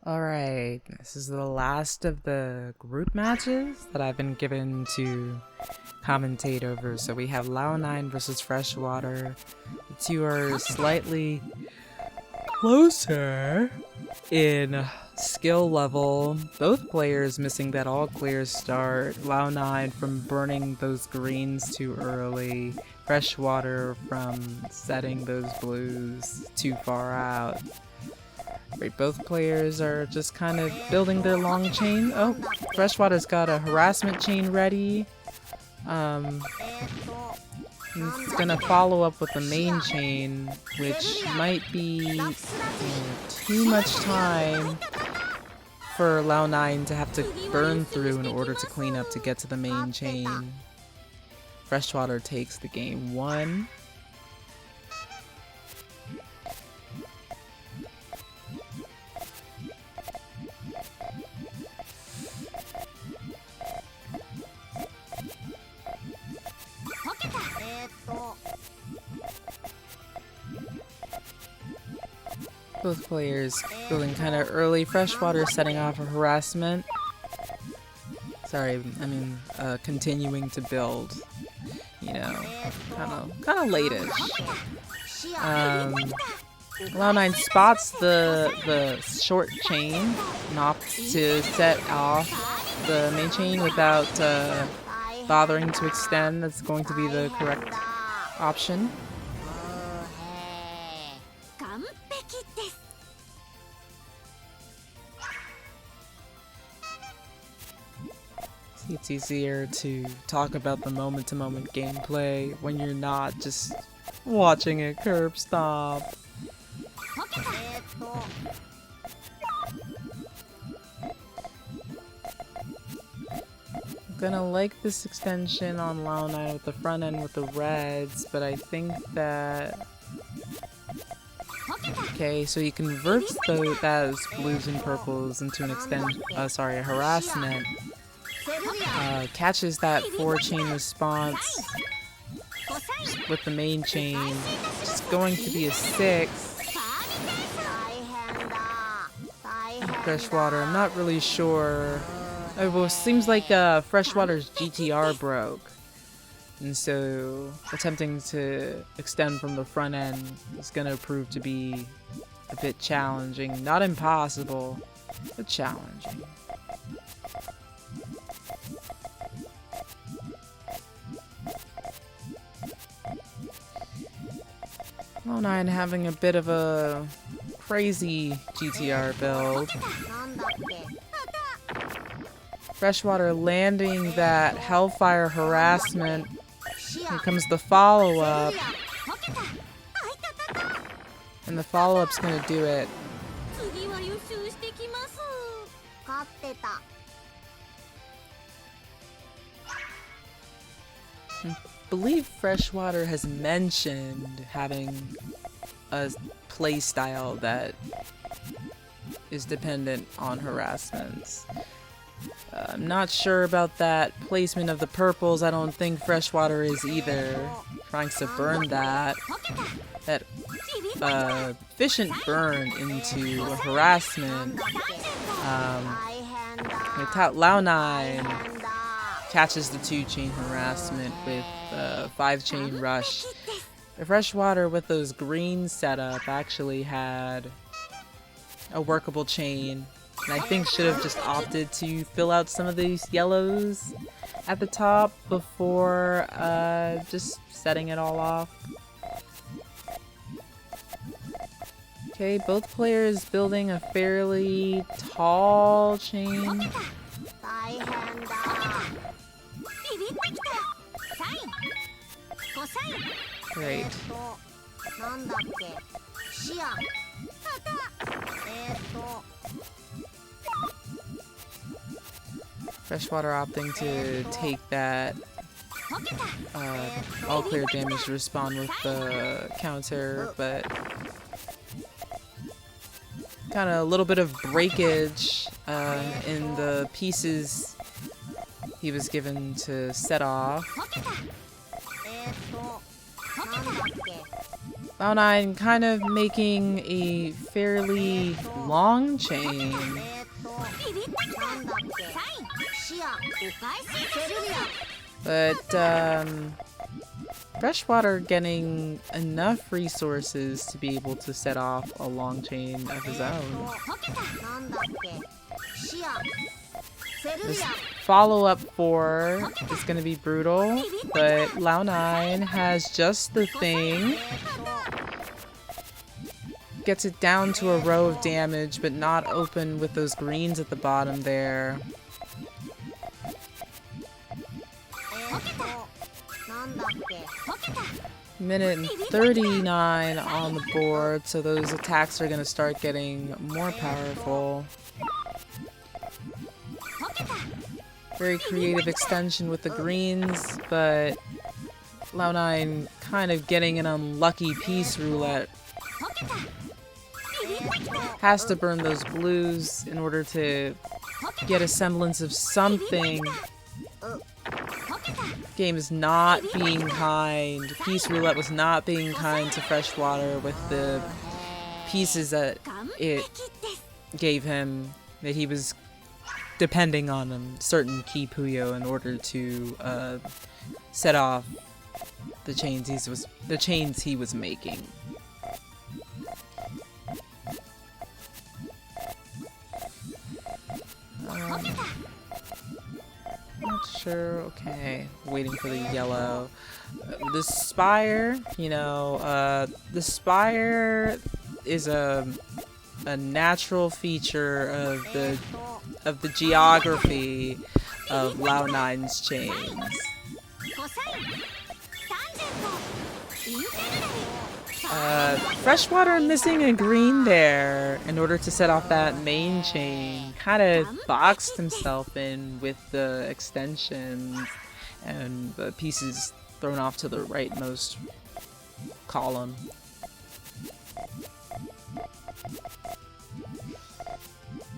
Alright, this is the last of the group matches that I've been given to commentate over. So we have LAO9 versus Freshwater. The two are slightly closer in skill level. Both players missing that all clear start. LAO9 from burning those greens too early. Freshwater from setting those blues too far out. Right, both players are just kind of building their long chain. Oh, Freshwater's got a harassment chain ready. He's gonna follow up with the main chain, which might be too much time for LAO9 to have to burn through in order to clean up to get to the main chain. Freshwater takes the game 1. Both players going kind of early. Freshwater setting off a harassment. Sorry, I mean continuing to build. You know, kind of late-ish. LAO9 spots the short chain and opts to set off the main chain without bothering to extend. That's going to be the correct option. It's easier to talk about the moment-to-moment gameplay when you're not just watching it curb stomp. I'm gonna like this extension on LAO9 with the front end with the reds, but I think that... Okay, so he converts those blues and purples into an a harassment. Catches that 4-chain response with the main chain. It's going to be a 6. Freshwater, I'm not really sure. Well, it seems like Freshwater's GTR broke. And so attempting to extend from the front end is going to prove to be a bit challenging. Not impossible, but challenging. LAO9 having a bit of a crazy GTR build. Freshwater landing that Hellfire harassment. Here comes the follow-up. And the follow-up's gonna do it. I believe Freshwater has mentioned having a playstyle that is dependent on harassments. I'm not sure about that placement of the purples. I don't think Freshwater is either. Trying to burn that efficient burn into a harassment. LAO9 catches the 2-chain harassment with 5-chain rush. The Freshwater with those greens set up actually had a workable chain, and I think should have just opted to fill out some of these yellows at the top before just setting it all off. Okay, both players building a fairly tall chain. Great. Freshwater opting to take that all clear damage to respond with the counter, but kind of a little bit of breakage in the pieces he was given to set off. LAO9 kind of making a fairly long chain. But Freshwater getting enough resources to be able to set off a long chain of his own. This follow-up 4 is going to be brutal, but LAO9 has just the thing. Gets it down to a row of damage, but not open with those greens at the bottom there. Minute and 39 on the board, so those attacks are going to start getting more powerful. Very creative extension with the greens, but LAO9 kind of getting an unlucky piece roulette. Has to burn those blues in order to get a semblance of something. Game is not being kind. Piece roulette was not being kind to Freshwater with the pieces that it gave him, that he was depending on a certain key Puyo in order to set off the chains he was making. Not sure. Okay, waiting for the yellow. The spire, you know, the spire is a natural feature of the geography of LAO9's chains. Freshwater missing a green there in order to set off that main chain. Kind of boxed himself in with the extensions and the pieces thrown off to the rightmost column.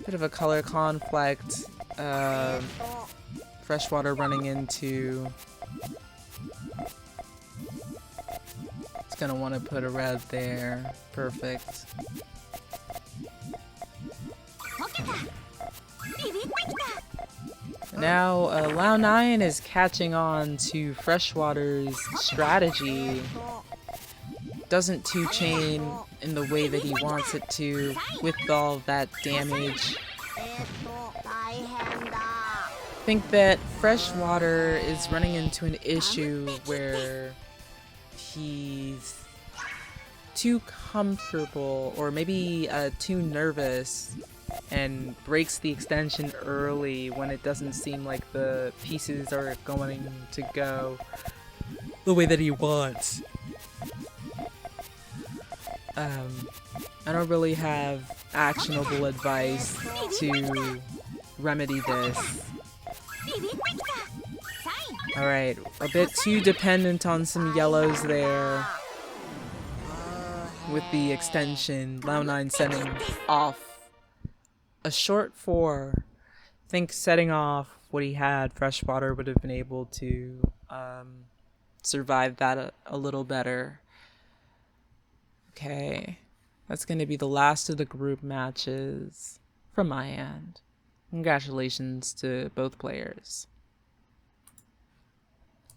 Bit of a color conflict. Freshwater running into... It's gonna want to put a red there. Perfect. Now, LAO9 is catching on to Freshwater's strategy. Doesn't two-chain in the way that he wants it to, with all that damage. I think that Freshwater is running into an issue where he's too comfortable, or maybe too nervous, and breaks the extension early when it doesn't seem like the pieces are going to go the way that he wants. I don't really have actionable advice to remedy this. Alright, a bit too dependent on some yellows there with the extension. LAO9 setting off a short 4. I think setting off what he had, Freshwater would have been able to survive that a little better. Okay, that's going to be the last of the group matches from my end. Congratulations to both players.